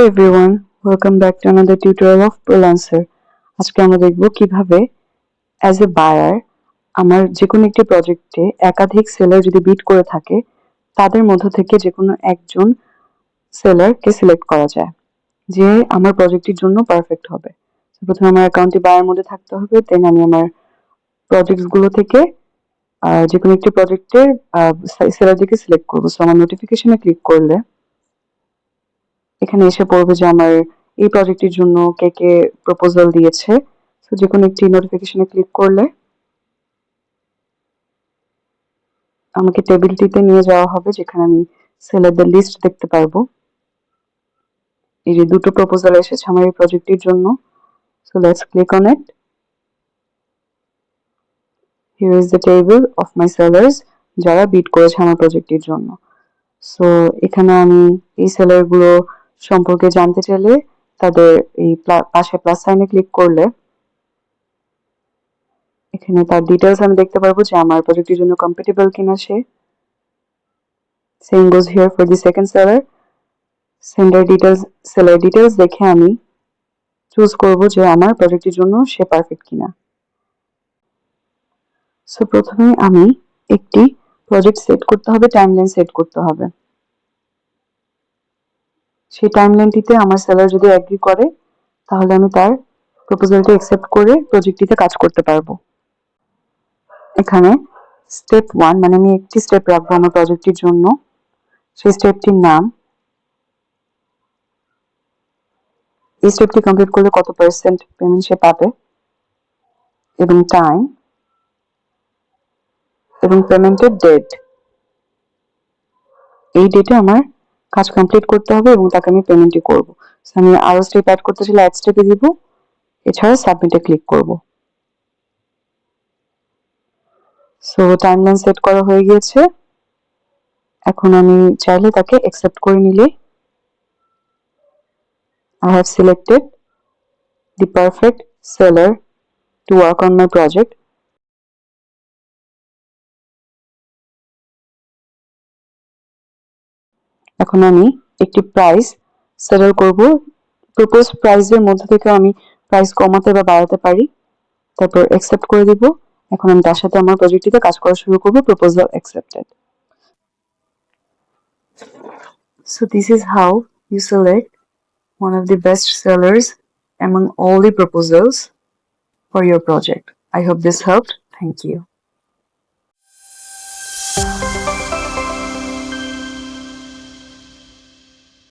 Hello everyone, welcome back to another tutorial of Freelancer. আজকে আমরা দেখব কিভাবে অ্যাজ এ বায়ার আমার যে কোনো একটি প্রজেক্টে একাধিক সেলার যদি বিড করে থাকে তাদের মধ্য থেকে যে কোনো একজন সেলারকে সিলেক্ট করা যায় যে আমার প্রজেক্টের জন্য পারফেক্ট হবে। প্রথমে আমার অ্যাকাউন্টটি বায়ার মধ্যে থাকতে হবে, দেন আমি আমার প্রজেক্টসগুলো থেকে যে কোনো একটি প্রজেক্টের সেলারদেরকে সিলেক্ট করবো। সো আমার নোটিফিকেশনে ক্লিক করলে এখানে এসে পড়বে যে আমার এই প্রজেক্টের জন্য কে কে প্রপোজাল দিয়েছে। সো যে কোনো একটি নোটিফিকেশনে ক্লিক করলে আমাকে টেবিলটিতে নিয়ে যাওয়া হবে যেখানে আমি সেলারদের লিস্ট দেখতে পারবো। এই যে দুটো প্রপোজাল এসেছে আমার এই প্রজেক্টের জন্য। So let's click on it. Here is the table of my sellers যারা বিড করেছে আমার প্রজেক্টের জন্য। সো এখানে আমি এই সেলারগুলো সম্পর্কে জানতে চাইলে তাদের এই পাশে প্লাস সাইনে ক্লিক করলে এখানে তার ডিটেইলস আমি দেখতে পারবো যে আমার প্রজেক্টের জন্য কম্পিটেবল কিনা সে। Same goes here for the second seller. Seller details দেখে আমি চুজ করব যে আমার প্রজেক্টের জন্য সে পারফেক্ট কিনা। সো প্রথমে আমি একটি প্রজেক্ট সেট করতে হবে, টাইমলাইন সেট করতে হবে। সেই টাইমলাইনটিতে আমার সেলার যদি এগ্রি করে তাহলে আমি তার প্রপোজালটি অ্যাকসেপ্ট করে প্রজেক্টটিতে কাজ করতে পারবো। এখানে স্টেপ 1 মানে আমি একটি স্টেপ রাখবো আমার প্রজেক্টের জন্য। সেই স্টেপটির নাম, এই স্টেপটি কমপ্লিট করলে কত পার্সেন্ট পেমেন্ট সে পাবে, এবং টাইম এবং পেমেন্টের ডেট। এই ডেটে আমার কাজ কমপ্লিট করতে হবে এবং তাকে আমি পেমেন্টই করব। আমি আরো স্টেপ অ্যাড করতে চাইলে অ্যাড স্টেপে দিব, এছাড়া সাবমিটে ক্লিক করব। সো টাইমলাইন সেট করা হয়ে গিয়েছে। এখন আমি চাইলে তাকে অ্যাকসেপ্ট করে নিলে I have selected the perfect seller to work on my project. এখন আমি একটি প্রাইস সেটেল করব। প্রপোজ প্রাইসের মধ্যে থেকে আমি প্রাইস কমাতে বা বাড়াতে পারি, তারপর অ্যাকসেপ্ট করে দিব। এখন আমি তার সাথে আমার প্রজেক্টটিতে কাজ করা শুরু করব। Proposal accepted. So this is how you select one of the best sellers among all the proposals for your project. I hope this helped. Thank you.